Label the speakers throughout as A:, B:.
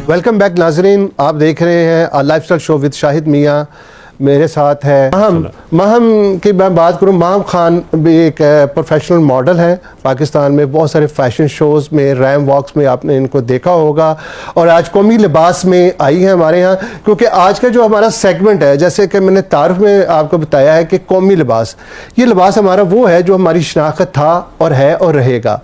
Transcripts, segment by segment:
A: Welcome back नाजरीन, आप देख रहे हैं लाइफस्टाइल शो विद शाहिद मियाँ। मेरे साथ है महम की मैं बात करूं, महम खान भी एक प्रोफेशनल मॉडल है। पाकिस्तान में बहुत सारे फैशन शोज़ में, रैम वॉक्स में आपने इनको देखा होगा और आज कौमी लिबास में आई है हमारे यहाँ, क्योंकि आज का जो हमारा सेगमेंट है, जैसे कि मैंने तारुफ में आपको बताया है कि कौमी लिबास, ये लिबास हमारा वो है जो हमारी शनाख्त था और है और रहेगा।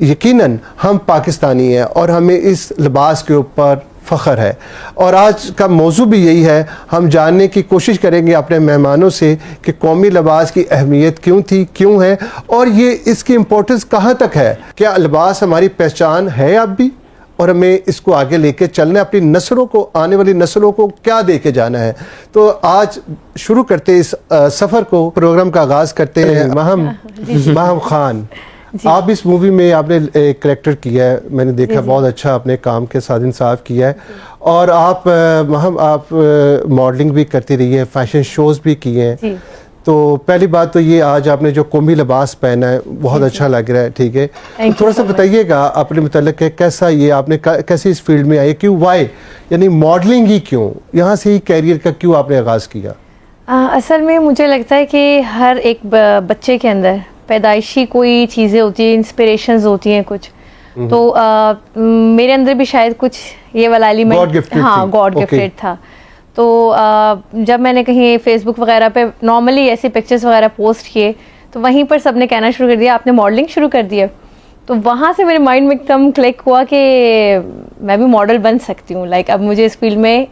A: यकीनन हम पाकिस्तानी हैं और हमें इस लिबास के ऊपर फ़ख्र है। और आज का मौजू भी यही है, हम जानने की कोशिश करेंगे अपने मेहमानों से कि कौमी लिबास की अहमियत क्यों थी, क्यों है और ये इसकी इम्पोर्टेंस कहाँ तक है। क्या लिबास हमारी पहचान है अब भी और हमें इसको आगे लेके चलना है, अपनी नस्लों को, आने वाली नस्लों को क्या दे के जाना है। तो आज शुरू करते इस सफ़र को, प्रोग्राम का आगाज़ करते हैं। महम खान, आप इस मूवी में आपने एक करैक्टर किया है, मैंने देखा बहुत अच्छा आपने काम के साथ इंसाफ किया है। और आप मॉडलिंग भी करती रही है, फैशन शोज़ भी किए हैं। तो पहली बात तो ये, आज आपने जो कौमी लिबास पहना है बहुत अच्छा लग रहा है, ठीक है। तो थोड़ा सा बताइएगा अपने मतलब कि कैसा ये आपने कैसे इस फील्ड में आए, क्यों, वाई, यानी मॉडलिंग ही क्यों, यहाँ से ही कैरियर का क्यों आपने आगाज़ किया?
B: असल में मुझे लगता है कि हर एक बच्चे के अंदर पैदाइशी कोई चीज़ें होती हैं, इंस्पिरेशंस होती हैं कुछ। तो मेरे अंदर भी शायद कुछ ये वाला एलिमेंट, हाँ, गॉड गिफ्टेड था। तो जब मैंने कहीं फेसबुक वगैरह पे नॉर्मली ऐसे पिक्चर्स वगैरह पोस्ट किए तो वहीं पर सबने कहना शुरू कर दिया आपने मॉडलिंग शुरू कर दिया। तो वहाँ से मेरे माइंड में एकदम क्लिक हुआ कि मैं भी मॉडल बन सकती हूँ, लाइक अब मुझे इस फील्ड में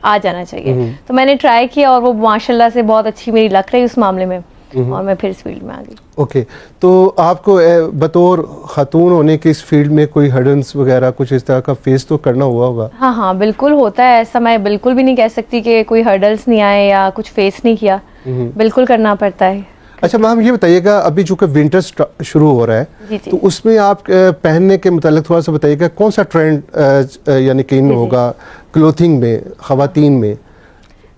B: आ जाना चाहिए। तो मैंने ट्राई किया और वो माशाल्लाह से बहुत अच्छी मेरी लग रही उस मामले में और मैं फिर इस फील्ड में आ गई।
A: ओके, तो आपको बतौर खातून होने की इस फील्ड में कोई हर्डल्स वगैरह कुछ इस तरह का फेस तो करना हुआ होगा?
B: हाँ, बिल्कुल होता है ऐसा। मैं बिल्कुल भी नहीं कह सकती कि कोई हर्डल्स नहीं आए या कुछ फेस नहीं किया, बिल्कुल करना पड़ता है। अच्छा
A: मैम, ये बताइएगा, अभी जो कि विंटर शुरू हो रहा है तो उसमें आप पहनने के मुतालिक थोड़ा सा बताइएगा, कौन सा ट्रेंड यानी कि इन होगा क्लोथिंग में, ख़वातीन में?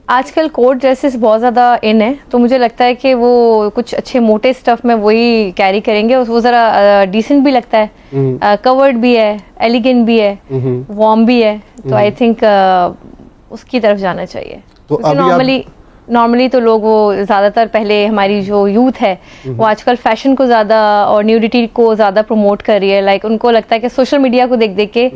B: आजकल कोट ड्रेसेस बहुत ज़्यादा इन है, तो मुझे लगता है कि वो कुछ अच्छे मोटे स्टफ में वही कैरी करेंगे, वो ज़रा डिसेंट भी लगता है, कवर्ड भी है, एलिगेंट भी है, वार्म भी है। तो आई थिंक उसकी तरफ जाना चाहिए। तो नॉर्मली तो लोग वो ज़्यादातर, पहले हमारी जो यूथ है वो आजकल फैशन को ज़्यादा और न्यूडिटी को ज़्यादा प्रमोट कर रही है। लाइक उनको लगता है कि सोशल मीडिया को देख देख के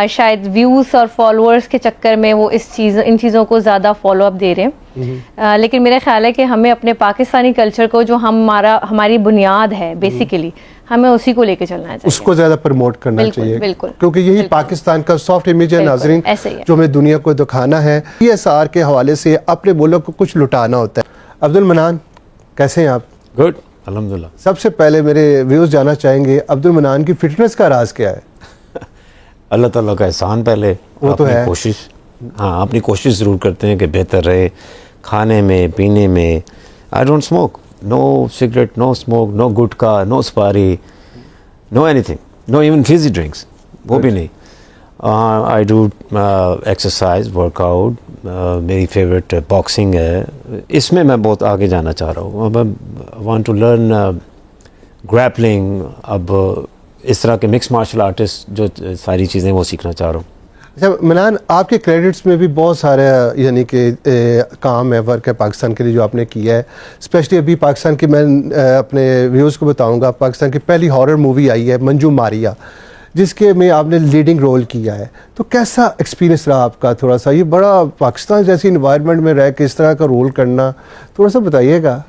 B: शायद व्यूज़ और फॉलोअर्स के चक्कर में वो इन चीज़ों को ज़्यादा फॉलोअप दे रहे हैं। लेकिन मेरा ख्याल है कि हमें अपने पाकिस्तानी कल्चर को, जो हमारी बुनियाद है बेसिकली, हमें उसी को लेके चलना चाहिए, उसको ज़्यादा प्रमोट करना चाहिए। बिल्कुल, क्योंकि यही पाकिस्तान का सॉफ्ट इमेज है नाजरीन, जो हमें दुनिया को दिखाना है। PSR के हवाले से अपने मुल्क को कुछ लुटाना होता है। अब्दुल मनान, कैसे हैं आप?
C: गुड, अल्हम्दुलिल्लाह।
A: सबसे पहले मेरे व्यूअर्स जानना चाहेंगे, अब्दुल मनान की फिटनेस का राज क्या है?
C: अल्लाह ताला का एहसान, पहले वो तो है कोशिश। हाँ, अपनी कोशिश ज़रूर करते हैं कि बेहतर रहे खाने में, पीने में। I don't smoke, no cigarette, no smoke, no gutkha, no supari, no anything, no even fizzy drinks, वो भी नहीं। आई डू एक्सरसाइज, वर्कआउट, मेरी फेवरेट बॉक्सिंग है। इसमें मैं बहुत आगे जाना चाह रहा हूँ। I want to learn grappling, अब इस तरह के मिक्स मार्शल आर्टिस्ट जो सारी चीज़ें वो सीखना चाह रहा हूँ।
A: अच्छा मनान, आपके क्रेडिट्स में भी बहुत सारे यानी कि काम है, वर्क है पाकिस्तान के लिए जो आपने किया है। स्पेशली अभी पाकिस्तान की, मैं अपने व्यूज़ को बताऊंगा, पाकिस्तान की पहली हॉरर मूवी आई है मंजू मारिया, जिसके में आपने लीडिंग रोल किया है। तो कैसा एक्सपीरियंस रहा आपका? थोड़ा सा, ये बड़ा पाकिस्तान जैसी इन्वायरमेंट में रह के इस तरह का रोल करना, थोड़ा सा बताइएगा।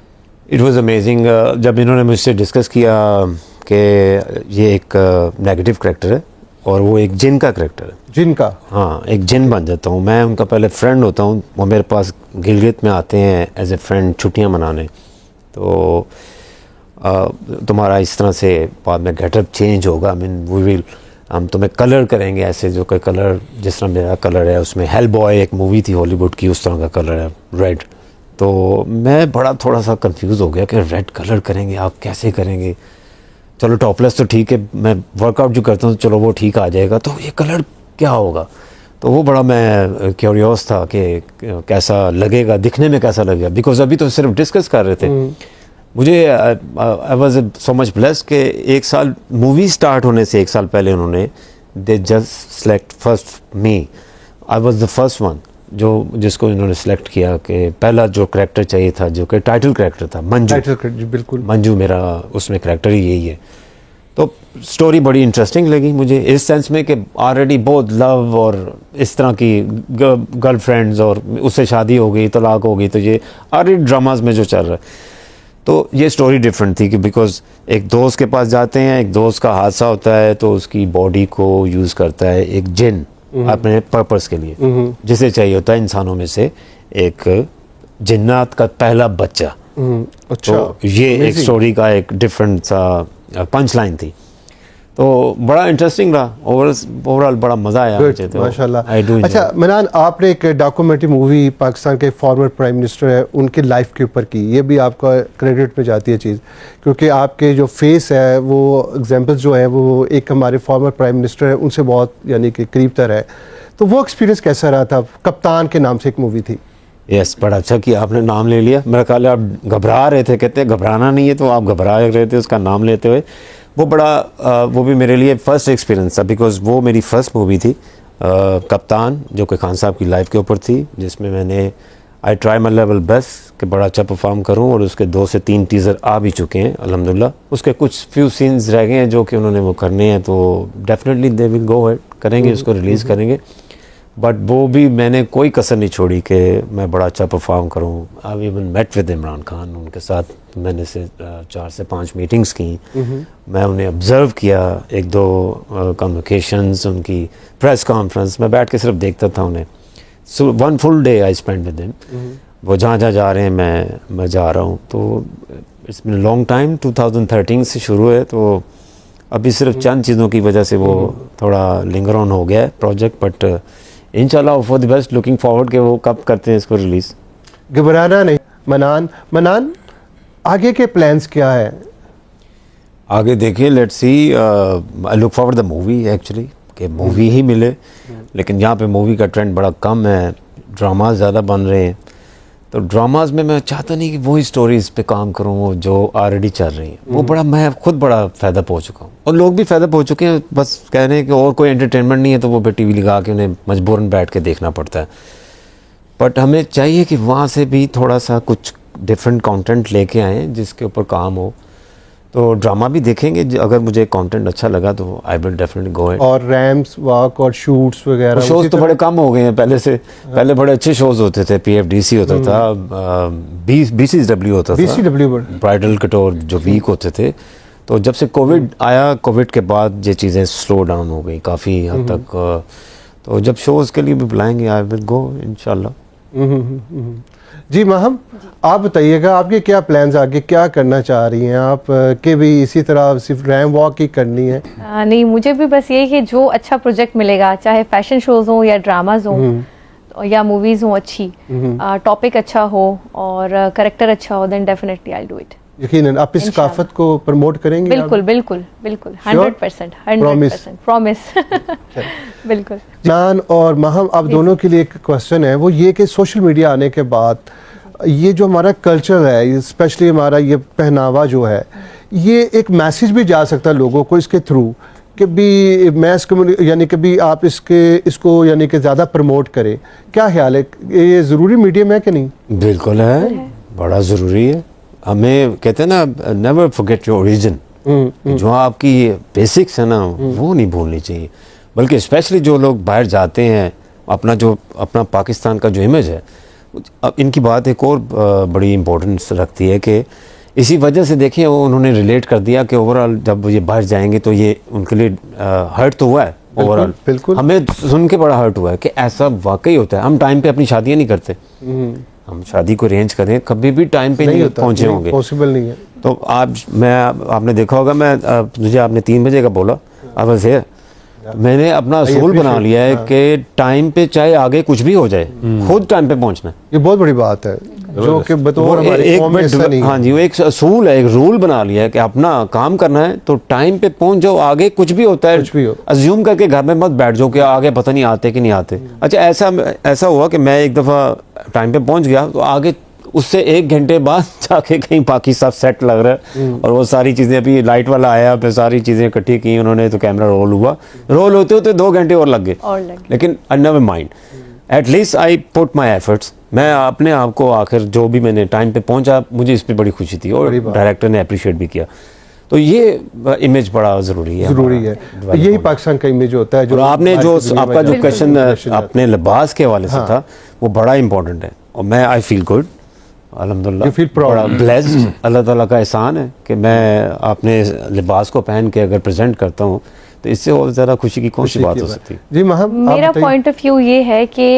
C: It was amazing. जब इन्होंने मुझसे डिस्कस किया कि ये एक नेगेटिव करैक्टर है और वो एक जिन का करैक्टर है।
A: जिन का? हाँ,
C: एक जिन बन जाता हूँ मैं, उनका पहले फ्रेंड होता हूँ। वो मेरे पास गिलगित में आते हैं एज ए फ्रेंड छुट्टियाँ मनाने। तो तुम्हारा इस तरह से बाद में गेटअप चेंज होगा, हम तुम्हें कलर करेंगे ऐसे, जो कि कलर जिस तरह मेरा कलर है, उसमें हेल बॉय एक मूवी थी हॉलीवुड की, उस तरह का कलर है, रेड। तो मैं बड़ा थोड़ा सा कंफ्यूज हो गया कि रेड कलर करेंगे, आप कैसे करेंगे? चलो टॉपलेस तो ठीक है, मैं वर्कआउट जो करता हूँ चलो वो ठीक आ जाएगा, तो ये कलर क्या होगा? तो वो बड़ा मैं क्यूरियस था कि कैसा लगेगा, दिखने में कैसा लगेगा, बिकॉज अभी तो सिर्फ डिस्कस कर रहे थे। मुझे I was so much blessed कि एक साल मूवी स्टार्ट होने से एक साल पहले उन्होंने they just select first me, I was the first one जिसको इन्होंने सेलेक्ट किया कि पहला जो करैक्टर चाहिए था जो कि टाइटल करैक्टर था, मंजू।
A: टाइटल जी बिल्कुल,
C: मंजू मेरा उसमें करैक्टर ही यही है। तो स्टोरी बड़ी इंटरेस्टिंग लगी मुझे इस सेंस में कि ऑलरेडी बहुत लव और इस तरह की गर्लफ्रेंड्स और उससे शादी हो गई, तलाक हो गई, तो ये ऑलरेडी ड्रामाज में जो चल रहा है, तो ये स्टोरी डिफरेंट थी कि बिकॉज एक दोस्त के पास जाते हैं, एक दोस्त का हादसा होता है तो उसकी बॉडी को यूज़ करता है एक जिन अपने पर्पस के लिए, जिसे चाहिए होता है इंसानों में से एक जिन्नात का पहला बच्चा।
A: अच्छा,
C: तो ये एक स्टोरी का एक डिफरेंट सा पंच लाइन थी, तो बड़ा इंटरेस्टिंग रहा, ओवरऑल बड़ा मज़ा आया मुझे तो।
A: माशाल्लाह।
C: I do enjoy।
A: अच्छा मनान, आपने एक डॉक्यूमेंट्री मूवी पाकिस्तान के फॉर्मर प्राइम मिनिस्टर है उनकी लाइफ के ऊपर की, ये भी आपका क्रेडिट में जाती है चीज़, क्योंकि आपके जो फेस है वो एग्जांपल्स जो है वो एक हमारे फॉर्मर प्राइम मिनिस्टर है उनसे बहुत यानी कि करीब तर है, तो वो एक्सपीरियंस कैसा रहा था? कप्तान के नाम से एक मूवी थी।
C: यस, बड़ा अच्छा कि आपने नाम ले लिया। मेरा ख्याल है आप घबरा रहे थे, कहते हैं घबराना नहीं है, तो आप घबरा रहे थे उसका नाम लेते हुए। वो बड़ा वो भी मेरे लिए फ़र्स्ट एक्सपीरियंस था, बिकॉज़ वो मेरी फ़र्स्ट मूवी थी कप्तान, जो कि खान साहब की लाइफ के ऊपर थी, जिसमें मैंने I try my level best कि बड़ा अच्छा परफॉर्म करूं, और उसके 2 से 3 टीज़र आ भी चुके हैं अल्हम्दुलिल्लाह। उसके कुछ फ्यू सीन्स रह गए हैं जो कि उन्होंने वो करने हैं, तो definitely they will go ahead, करेंगे उसको, रिलीज़ करेंगे। बट वो भी मैंने कोई कसर नहीं छोड़ी कि मैं बड़ा अच्छा परफॉर्म करूं। I even met with Imran Khan, उनके साथ मैंने 4 से 5 मीटिंग्स की, मैं उन्हें ऑब्ज़र्व किया, 1-2 कम्युनिकेशंस, उनकी प्रेस कॉन्फ्रेंस, मैं बैठ के सिर्फ देखता था उन्हें। सो 1 full day I spend with him. वो जहाँ जहाँ जा रहे हैं मैं जा रहा हूँ, तो इट्स बीन लॉन्ग टाइम, 2013 से शुरू है, तो अभी सिर्फ चंद चीज़ों की वजह से वो थोड़ा लिंगर ऑन हो गया है प्रोजेक्ट, बट इंशाल्लाह for the best, looking forward कि वो कब करते हैं इसको रिलीज़।
A: घबराना नहीं। मनान आगे के प्लान्स क्या है?
C: आगे देखिए, let's see, I look forward the movie actually, कि मूवी ही मिले, लेकिन यहाँ पे मूवी का ट्रेंड बड़ा कम है, ड्रामाज ज़्यादा बन रहे हैं, तो ड्रामाज में मैं चाहता नहीं कि वही स्टोरीज़ पे काम करूँ जो ऑलरेडी चल रही हैं। वो बड़ा, मैं खुद बड़ा फ़ायदा पहुँच चुका हूँ और लोग भी फ़ायदा पहुँच चुके हैं, बस कह रहे हैं कि और कोई एंटरटेनमेंट नहीं है, तो वो पे टीवी लगा के उन्हें मजबूरन बैठ के देखना पड़ता है। बट हमें चाहिए कि वहाँ से भी थोड़ा सा कुछ डिफरेंट कंटेंट लेके आएँ जिसके ऊपर काम हो, तो ड्रामा भी देखेंगे, अगर मुझे कंटेंट अच्छा लगा तो I will definitely go ahead.
A: और रैम्स वॉक और शूट्स वगैरह
C: शोज़ तो बड़े कम हो गए हैं पहले से। पहले बड़े अच्छे शोज़ होते थे, PFDC होता था, BCW होता था,
A: BCW
C: ब्राइडल कटोर जो वीक होते थे। तो जब से कोविड आया, कोविड के बाद ये चीज़ें स्लो डाउन हो गई काफ़ी हद तक, तो जब शोज़ के लिए भी बुलाएंगे आई विल गो इंशाल्लाह।
A: जी महम, आप बताइएगा आपके क्या प्लान्स, आगे क्या करना चाह रही हैं आप? के भी इसी तरह सिर्फ रैम वॉक ही करनी है?
B: नहीं, मुझे भी बस यही कि जो अच्छा प्रोजेक्ट मिलेगा, चाहे फैशन शोज हो या ड्रामाज हो या मूवीज हो अच्छी, टॉपिक अच्छा हो और करेक्टर अच्छा हो, then definitely I do it.
A: यकीनन आप इस सकाफत को प्रमोट करेंगे?
B: बिल्कुल बिल्कुल बिल्कुल, 100% 100% प्रॉमिस। बिल्कुल।
A: जान और महम, आप दोनों के लिए एक क्वेश्चन है, वो ये कि सोशल मीडिया आने के बाद ये जो हमारा कल्चर है, स्पेशली हमारा ये पहनावा जो है, ये एक मैसेज भी जा सकता है लोगों को इसके थ्रू कि भी मैस कम्युनिटी, यानी कि भी आप इसको यानी कि ज़्यादा प्रमोट करें। क्या ख्याल है, ये ज़रूरी मीडियम है कि नहीं?
C: बिल्कुल है, बड़ा ज़रूरी है। हमें कहते हैं ना, नेवर फॉरगेट योर ओरिजिन, जो आपकी बेसिक्स है ना वो नहीं भूलनी चाहिए। बल्कि स्पेशली जो लोग बाहर जाते हैं, अपना पाकिस्तान का जो इमेज है, अब इनकी बात एक और बड़ी इम्पोर्टेंस रखती है कि इसी वजह से देखिए वो उन्होंने रिलेट कर दिया कि ओवरऑल जब ये बाहर जाएंगे तो ये उनके लिए हर्ट तो हुआ है ओवरऑल।
A: बिल्कुल,
C: हमें सुन के बड़ा हर्ट हुआ है कि ऐसा वाकई होता है। हम टाइम पे अपनी शादियाँ नहीं करते, हम शादी को अरेंज करें कभी भी टाइम पे नहीं पहुँचे होंगे,
A: पॉसिबल नहीं है।
C: तो आपने देखा होगा, मुझे आपने 3 बजे का बोला, अब है मैंने अपना असूल बना लिया है कि टाइम पे चाहे आगे कुछ भी हो जाए, खुद टाइम पे पहुंचना है।
A: ये बहुत बड़ी बात है जो कि बतौर हमारी कौम में ऐसा नहीं है।
C: हाँ जी, वो एक असूल है, एक रूल बना लिया है कि अपना काम करना है तो टाइम पे पहुंच जाओ, आगे कुछ भी होता है,
A: कुछ भी हो,
C: अज्यूम करके घर में मत बैठ जाओ कि आगे पता नहीं आते कि नहीं आते। अच्छा, ऐसा हुआ कि मैं एक दफ़ा टाइम पे पहुंच गया तो आगे उससे 1 घंटे बाद जाके कहीं बाकी सब सेट लग रहा है और वो सारी चीज़ें, अभी लाइट वाला आया, फिर सारी चीज़ें इकट्ठी की उन्होंने, तो कैमरा रोल हुआ, रोल होते होते 2 घंटे और लग गए, लेकिन I never mind, at least I put my efforts. मैं अपने आप को आखिर जो भी मैंने टाइम पे पहुंचा, मुझे इस पर बड़ी खुशी थी और डायरेक्टर ने अप्रिशिएट भी किया। तो ये इमेज बड़ा ज़रूरी है,
A: यही पाकिस्तान का इमेज होता है। जो
C: आपने जो आपका जो क्वेश्चन अपने लिबास के हवाले से था, वो बड़ा इंपॉर्टेंट है और मैं आई फील गुड, अल्हम्दुलिल्लाह, बड़ा ब्लेस्ड, अल्लाह ताला का एहसान है कि मैं अपने लिबास को पहन के अगर प्रेजेंट करता हूँ, तो इससे और ज़्यादा खुशी की कौन सी बात हो सकती है।
A: जी महम,
B: मेरा पॉइंट ऑफ व्यू ये है कि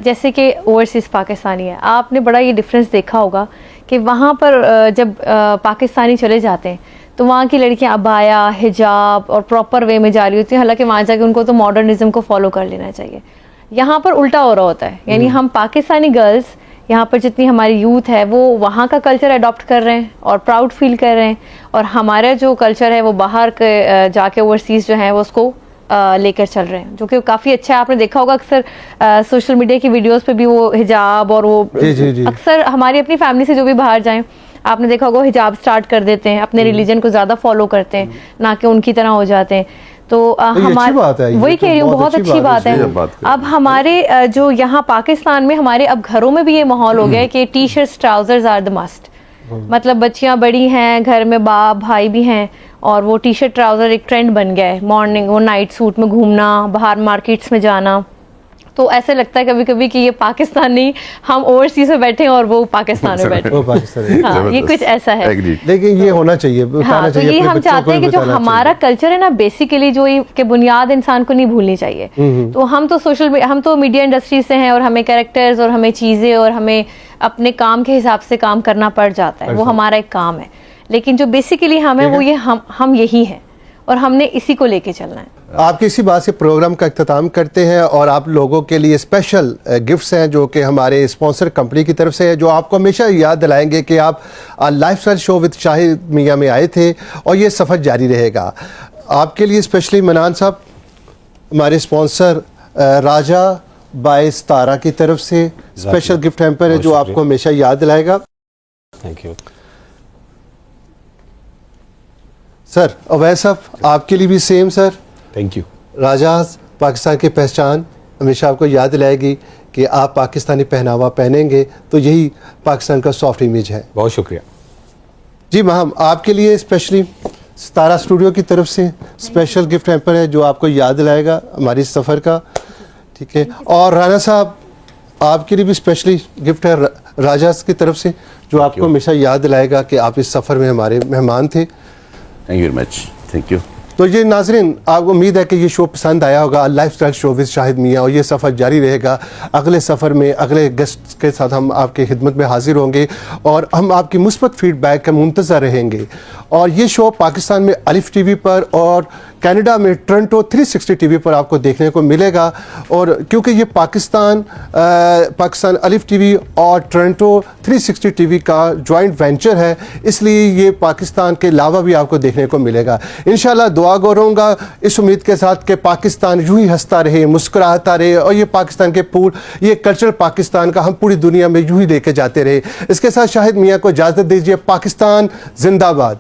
B: जैसे कि ओवरसीज़ पाकिस्तानी है, आपने बड़ा ये डिफरेंस देखा होगा कि वहाँ पर जब पाकिस्तानी चले जाते हैं तो वहाँ की लड़कियाँ अबाया, हिजाब और प्रॉपर वे में जा रही होती हैं, हालांकि वहाँ जाके उनको तो मॉडर्निज्म को फॉलो कर लेना चाहिए। यहाँ पर उल्टा हो रहा होता है, यानी हम पाकिस्तानी गर्ल्स यहाँ पर जितनी हमारी यूथ है वो वहाँ का कल्चर अडॉप्ट कर रहे हैं और प्राउड फील कर रहे हैं, और हमारा जो कल्चर है वो बाहर के जाके ओवरसीज़ जो है वो उसको लेकर चल रहे हैं, जो कि काफ़ी अच्छा है। आपने देखा होगा अक्सर सोशल मीडिया की वीडियोस पे भी वो हिजाब और वो
A: जी।
B: अक्सर हमारी अपनी फैमिली से जो भी बाहर जाएं, आपने देखा होगा हिजाब स्टार्ट कर देते हैं, अपने रिलीजन को ज़्यादा फॉलो करते हैं, ना कि उनकी तरह हो जाते हैं। तो हमारे वही कह रही हूँ, बहुत अच्छी बात है। अब हमारे जो यहाँ पाकिस्तान में हमारे अब घरों में भी ये माहौल हो गया है कि T shirts trousers are the must, मतलब बच्चियाँ बड़ी हैं, घर में बाप भाई भी हैं, और वो टी शर्ट ट्राउजर एक ट्रेंड बन गया है। मॉर्निंग वो नाइट सूट में घूमना, बाहर मार्केट्स में जाना, तो ऐसे लगता है कभी कभी कि ये पाकिस्तान नहीं, हम ओवरसीज में बैठे हैं और वो पाकिस्तान में बैठे हैं। हाँ, ये कुछ ऐसा है, लेकिन
A: ये होना चाहिए।
B: हाँ, तो ये हम चाहते हैं कि जो हमारा कल्चर है ना, बेसिकली जो के बुनियाद इंसान को नहीं भूलनी चाहिए। तो हम तो मीडिया इंडस्ट्री से हैं और हमें कैरेक्टर्स और हमें चीज़ें और हमें अपने काम के हिसाब से काम करना पड़ जाता है, वो हमारा एक काम है। लेकिन जो बेसिकली हम है वो ये हम यही हैं और हमने इसी को लेके चलना है।
A: आपकी इसी बात से प्रोग्राम का इख्तिताम करते हैं और आप लोगों के लिए स्पेशल गिफ्ट्स हैं जो कि हमारे स्पॉन्सर कंपनी की तरफ से है, जो आपको हमेशा याद दिलाएंगे कि आप लाइफस्टाइल शो विद शाहिद मियां में आए थे और ये सफ़र जारी रहेगा। आपके लिए स्पेशली मनान साहब, हमारे स्पॉन्सर राजा बाय सितारा की तरफ से स्पेशल गिफ्ट हैम्पर है जो आपको हमेशा याद दिलाएगा।
C: Thank you
A: sir. अवैध साहब, आपके लिए भी same sir.
D: Thank you.
A: Raja Pakistan की पहचान हमेशा आपको याद दिलाएगी कि आप पाकिस्तानी पहनावा पहनेंगे तो यही पाकिस्तान का सॉफ्ट इमेज है।
D: बहुत शुक्रिया
A: जी महम, आपके लिए स्पेशली सितारा स्टूडियो की तरफ से स्पेशल गिफ्ट हैम्पर है जो आपको याद दिलाएगा हमारी सफ़र का, ठीक है। और राना साहब, आपके लिए भी स्पेशली गिफ्ट है राजा की तरफ से जो आपको हमेशा याद दिलाएगा कि आप इस सफ़र में हमारे मेहमान थे।
D: Thank you very much. Thank you.
A: तो ये नाजरीन, आपको उम्मीद है कि ये शो पसंद आया होगा, लाइफस्टाइल शो विद शाहिद मियां, और ये सफ़र जारी रहेगा। अगले सफ़र में अगले गेस्ट के साथ हम आपकी खिदमत में हाजिर होंगे और हम आपकी मुस्बत फीडबैक का मुंतज़र रहेंगे। और ये शो पाकिस्तान में अलिफ टीवी पर और कनाडा में टोरंटो 360 टीवी पर आपको देखने को मिलेगा। और क्योंकि ये पाकिस्तान अलिफ टीवी और टोरंटो 360 टीवी का जॉइंट वेंचर है, इसलिए ये पाकिस्तान के अलावा भी आपको देखने को मिलेगा। इंशाल्लाह दुआ गो रहूँगा इस उम्मीद के साथ कि पाकिस्तान यूँ ही हंसता रहे, मुस्कुराता रहे और ये पाकिस्तान के ये कल्चर पाकिस्तान का हम पूरी दुनिया में यूँ ही लेके जाते रहे। इसके साथ शाहिद मियां को इजाज़त दीजिए। पाकिस्तान जिंदाबाद।